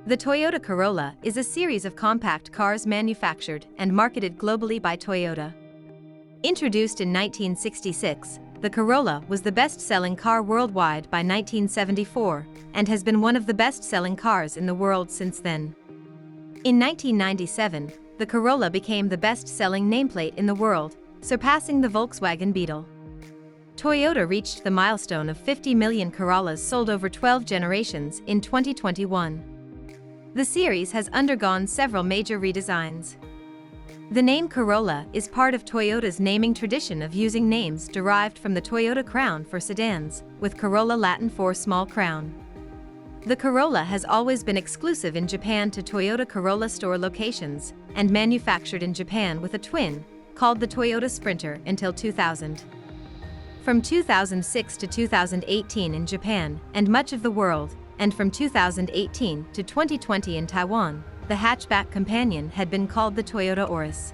The Toyota Corolla is a series of compact cars manufactured and marketed globally by Toyota. Introduced in 1966, the Corolla was the best-selling car worldwide by 1974 and has been one of the best-selling cars in the world since then. In 1997, the Corolla became the best-selling nameplate in the world, surpassing the Volkswagen Beetle. Toyota reached the milestone of 50 million Corollas sold over 12 generations in 2021. The series has undergone several major redesigns. The name Corolla is part of Toyota's naming tradition of using names derived from the Toyota crown for sedans, with Corolla Latin for small crown. The Corolla has always been exclusive in Japan to Toyota Corolla store locations and manufactured in Japan with a twin, called the Toyota Sprinter, until 2000. From 2006 to 2018 in Japan and much of the world, and from 2018 to 2020 in Taiwan, the hatchback companion had been called the Toyota Auris.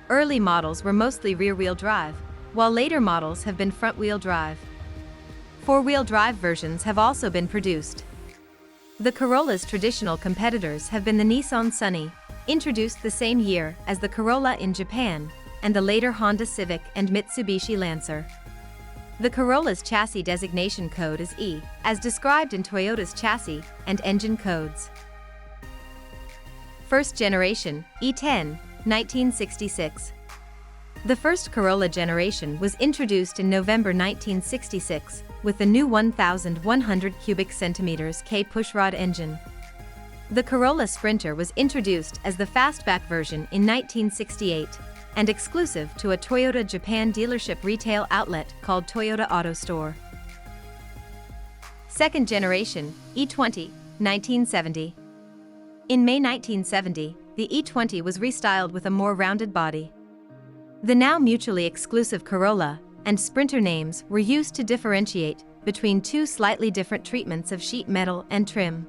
Early models were mostly rear-wheel drive, while later models have been front-wheel drive. Four-wheel drive versions have also been produced. The Corolla's traditional competitors have been the Nissan Sunny, introduced the same year as the Corolla in Japan, and the later Honda Civic and Mitsubishi Lancer. The Corolla's chassis designation code is E, as described in Toyota's chassis and engine codes. First generation, E10, 1966. The first Corolla generation was introduced in November 1966, with the new 1,100 cubic centimeters K pushrod engine. The Corolla Sprinter was introduced as the fastback version in 1968, and exclusive to a Toyota Japan dealership retail outlet called Toyota Auto Store. Second generation, E20, 1970. In May 1970, the E20 was restyled with a more rounded body. The now mutually exclusive Corolla and Sprinter names were used to differentiate between two slightly different treatments of sheet metal and trim.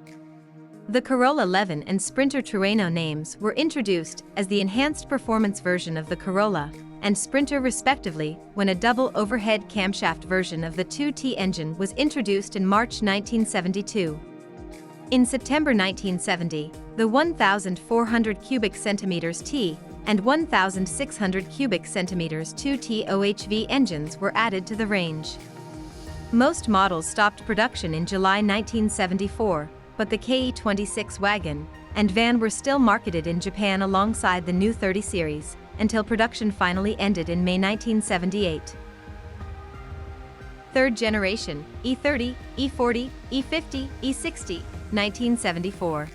The Corolla Levin and Sprinter Terreno names were introduced as the enhanced performance version of the Corolla and Sprinter respectively when a double overhead camshaft version of the 2T engine was introduced in March 1972. In September 1970, the 1,400 cubic centimeters T and 1,600 cubic centimeters 2T OHV engines were added to the range. Most models stopped production in July 1974, but the KE26 wagon and van were still marketed in Japan alongside the new 30 series, until production finally ended in May 1978. Third generation, E30, E40, E50, E60, 1974.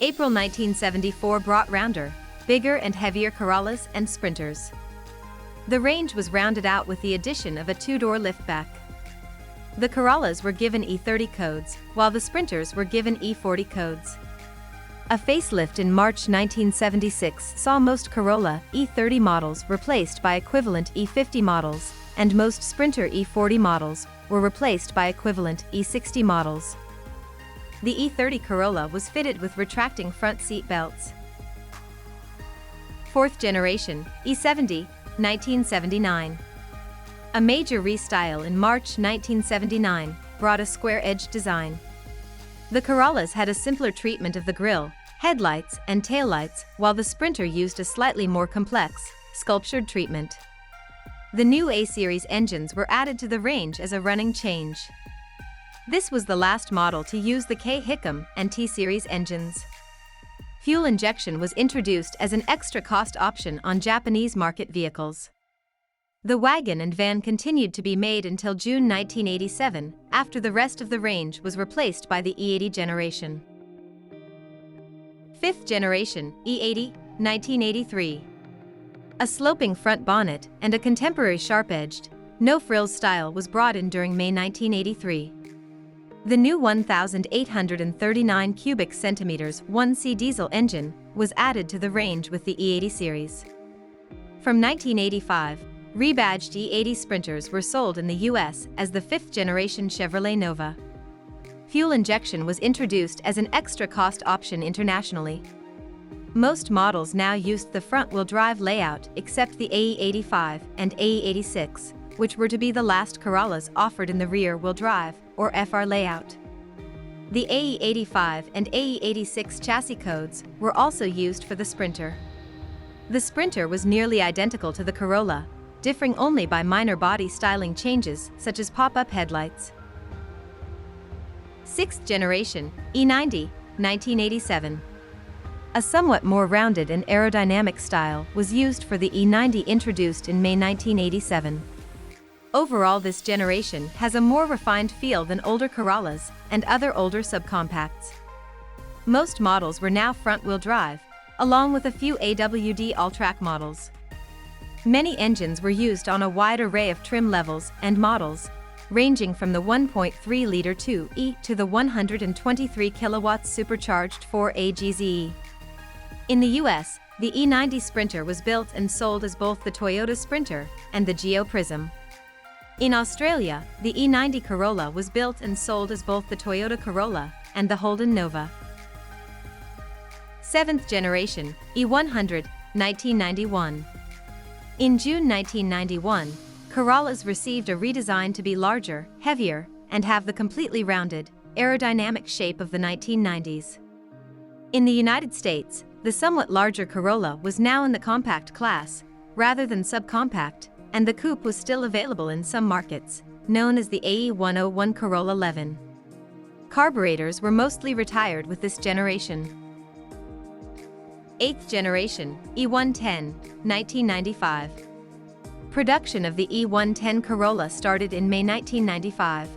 April 1974 brought rounder, bigger and heavier Corollas and Sprinters. The range was rounded out with the addition of a two-door liftback. The Corollas were given E30 codes, while the Sprinters were given E40 codes. A facelift in March 1976 saw most Corolla E30 models replaced by equivalent E50 models, and most Sprinter E40 models were replaced by equivalent E60 models. The E30 Corolla was fitted with retracting front seat belts. Fourth generation, E70, 1979. A major restyle in March 1979 brought a square-edged design. The Corollas had a simpler treatment of the grille, headlights, and taillights, while the Sprinter used a slightly more complex, sculptured treatment. The new A-Series engines were added to the range as a running change. This was the last model to use the K-Hickam and T-Series engines. Fuel injection was introduced as an extra cost option on Japanese market vehicles. The wagon and van continued to be made until June 1987, after the rest of the range was replaced by the E80 generation. Fifth generation, E80, 1983. A sloping front bonnet and a contemporary sharp-edged, no-frills style was brought in during May 1983. The new 1,839 cubic centimeters 1C diesel engine was added to the range with the E80 series. From 1985, rebadged E80 Sprinters were sold in the US as the fifth-generation Chevrolet Nova. Fuel injection was introduced as an extra cost option internationally. Most models now used the front-wheel drive layout except the AE85 and AE86, which were to be the last Corollas offered in the rear-wheel drive, or FR layout. The AE85 and AE86 chassis codes were also used for the Sprinter. The Sprinter was nearly identical to the Corolla, differing only by minor body styling changes such as pop-up headlights. 6th generation, E90, 1987. A somewhat more rounded and aerodynamic style was used for the E90 introduced in May 1987. Overall, this generation has a more refined feel than older Corollas and other older subcompacts. Most models were now front-wheel drive, along with a few AWD all-track models. Many engines were used on a wide array of trim levels and models, ranging from the 1.3-liter 2E to the 123 kilowatts supercharged 4AGZE. In the US, the E90 Sprinter was built and sold as both the Toyota Sprinter and the Geo Prism. In Australia, the E90 Corolla was built and sold as both the Toyota Corolla and the Holden Nova. 7th generation, E100, 1991. In June 1991, Corollas received a redesign to be larger, heavier, and have the completely rounded, aerodynamic shape of the 1990s. In the United States, the somewhat larger Corolla was now in the compact class, rather than subcompact, and the coupe was still available in some markets, known as the AE101 Corolla 11. Carburetors were mostly retired with this generation. 8th generation, E110, 1995. Production of the E110 Corolla started in May 1995.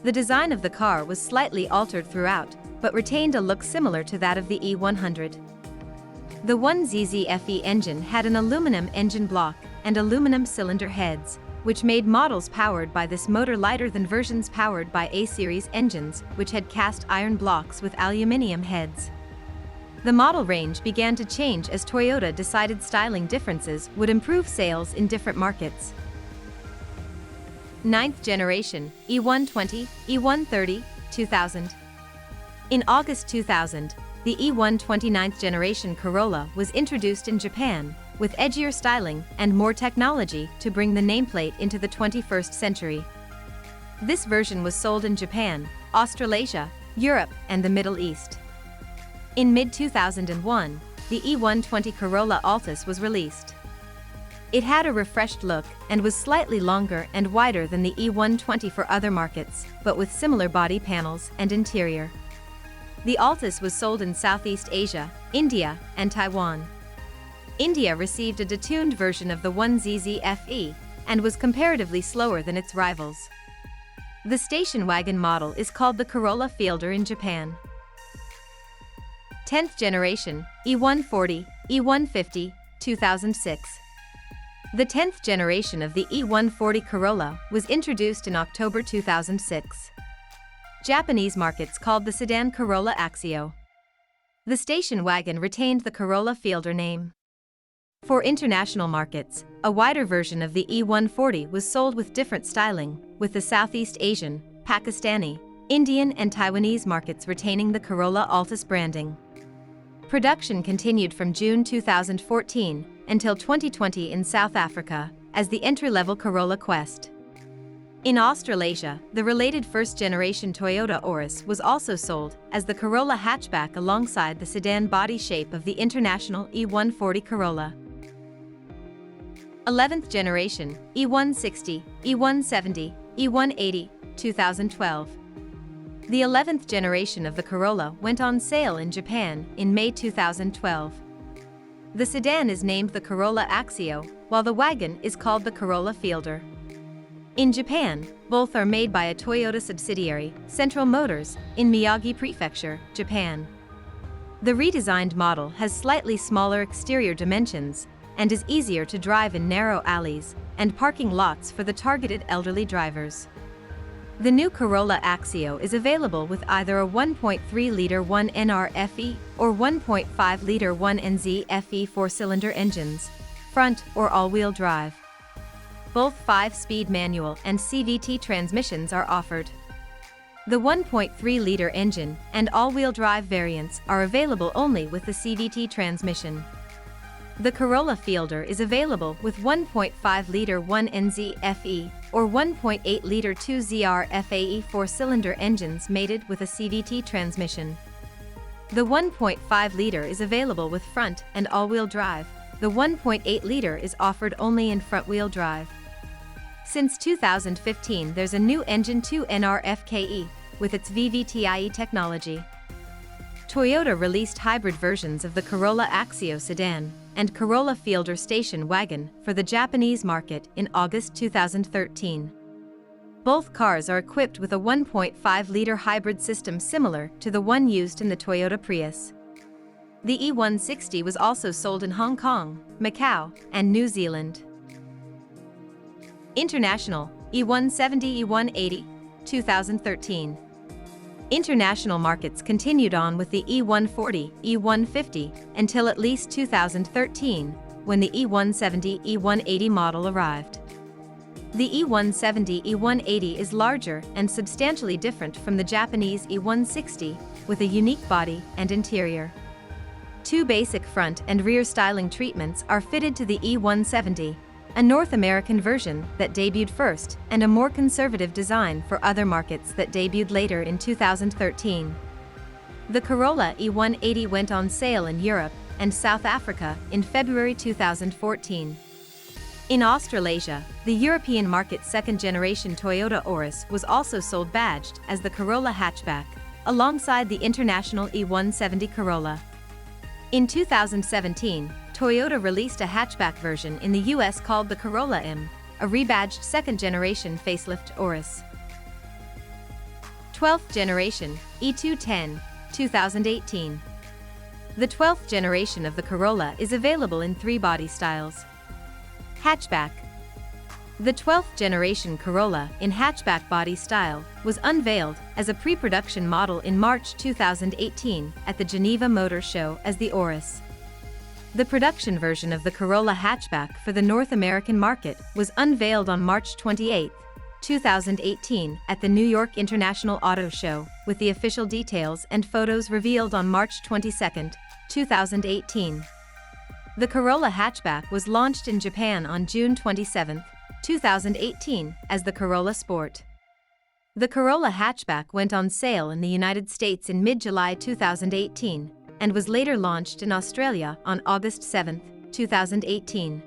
The design of the car was slightly altered throughout, but retained a look similar to that of the E100. The 1ZZFE engine had an aluminum engine block and aluminum cylinder heads, which made models powered by this motor lighter than versions powered by A-series engines, which had cast iron blocks with aluminum heads. The model range began to change as Toyota decided styling differences would improve sales in different markets. 9th generation, E120, E130, 2000. In August 2000, the E120 9th generation Corolla was introduced in Japan, with edgier styling and more technology to bring the nameplate into the 21st century. This version was sold in Japan, Australasia, Europe, and the Middle East. In mid-2001, the E120 Corolla Altis was released. It had a refreshed look and was slightly longer and wider than the E120 for other markets, but with similar body panels and interior. The Altis was sold in Southeast Asia, India, and Taiwan. India received a detuned version of the 1ZZFE and was comparatively slower than its rivals. The station wagon model is called the Corolla Fielder in Japan. 10th generation, E140, E150, 2006. The 10th generation of the E140 Corolla was introduced in October 2006. Japanese markets called the sedan Corolla Axio. The station wagon retained the Corolla Fielder name. For international markets, a wider version of the E140 was sold with different styling, with the Southeast Asian, Pakistani, Indian and Taiwanese markets retaining the Corolla Altis branding. Production continued from June 2014 until 2020 in South Africa as the entry-level Corolla Quest. In Australasia, the related first-generation Toyota Auris was also sold as the Corolla hatchback alongside the sedan body shape of the international E140 Corolla. 11th generation, E160, E170, E180, 2012. The 11th generation of the Corolla went on sale in Japan in May 2012. The sedan is named the Corolla Axio, while the wagon is called the Corolla Fielder. In Japan, both are made by a Toyota subsidiary, Central Motors, in Miyagi Prefecture, Japan. The redesigned model has slightly smaller exterior dimensions and is easier to drive in narrow alleys and parking lots for the targeted elderly drivers. The new Corolla Axio is available with either a 1.3-liter 1NR FE or 1.5-liter 1NZ FE four-cylinder engines, front or all-wheel drive. Both 5-speed manual and CVT transmissions are offered. The 1.3-liter engine and all-wheel drive variants are available only with the CVT transmission. The Corolla Fielder is available with 1.5-liter 1NZ FE or 1.8-liter 2ZR FAE four-cylinder engines mated with a CVT transmission. The 1.5-liter is available with front and all-wheel drive. The 1.8-liter is offered only in front-wheel drive. Since 2015, there's a new engine 2NR-FKE with its VVT-IE technology. Toyota released hybrid versions of the Corolla Axio sedan and Corolla Fielder station wagon for the Japanese market in August 2013. Both cars are equipped with a 1.5-liter hybrid system similar to the one used in the Toyota Prius. The E160 was also sold in Hong Kong, Macau, and New Zealand. International, E170 E180, 2013. International markets continued on with the E140, E150 until at least 2013, when the E170 E180 model arrived. The E170 E180 is larger and substantially different from the Japanese E160, with a unique body and interior. Two basic front and rear styling treatments are fitted to the E170, a North American version that debuted first and a more conservative design for other markets that debuted later in 2013. The Corolla E180 went on sale in Europe and South Africa in February 2014. In Australasia, the European market's second-generation Toyota Auris was also sold badged as the Corolla hatchback, alongside the international E170 Corolla. In 2017, Toyota released a hatchback version in the US called the Corolla M, a rebadged second-generation facelift Auris. 12th generation, E210, 2018. The 12th generation of the Corolla is available in three body styles. Hatchback. The 12th generation Corolla in hatchback body style was unveiled as a pre-production model in March 2018 at the Geneva Motor Show as the Auris. The production version of the Corolla hatchback for the North American market was unveiled on March 28, 2018 at the New York International Auto Show, with the official details and photos revealed on March 22, 2018. The Corolla hatchback was launched in Japan on June 27, 2018 as the Corolla Sport. The Corolla hatchback went on sale in the United States in mid-July 2018 and was later launched in Australia on August 7, 2018.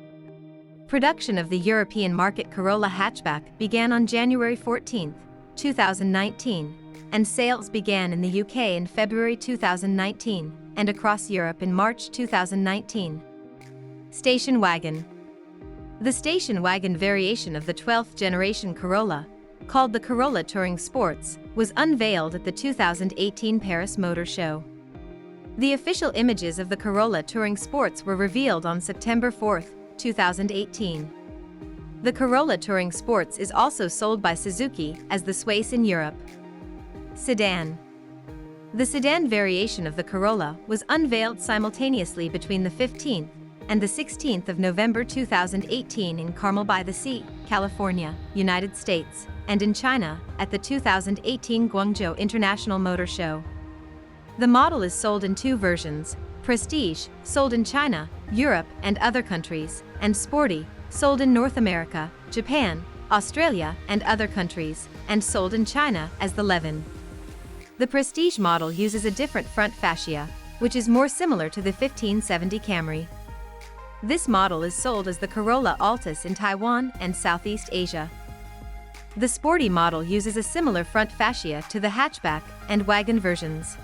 Production of the European market Corolla hatchback began on January 14, 2019, and sales began in the UK in February 2019 and across Europe in March 2019. Station wagon. The station wagon variation of the 12th generation Corolla, called the Corolla Touring Sports, was unveiled at the 2018 Paris Motor Show. The official images of the Corolla Touring Sports were revealed on September 4, 2018. The Corolla Touring Sports is also sold by Suzuki as the Swace in Europe. Sedan. The sedan variation of the Corolla was unveiled simultaneously between the 15th and the 16th of November 2018 in Carmel-by-the-Sea, California, United States, and in China at the 2018 Guangzhou International Motor Show. The model is sold in two versions: Prestige, sold in China, Europe, and other countries, and Sporty, sold in North America, Japan, Australia, and other countries, and sold in China as the Levin. The Prestige model uses a different front fascia, which is more similar to the 1570 Camry. This model is sold as the Corolla Altis in Taiwan and Southeast Asia. The Sporty model uses a similar front fascia to the hatchback and wagon versions.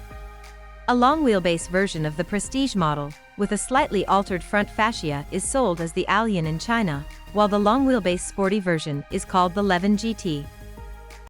A long-wheelbase version of the Prestige model, with a slightly altered front fascia, is sold as the Allion in China, while the long-wheelbase Sporty version is called the Levin GT.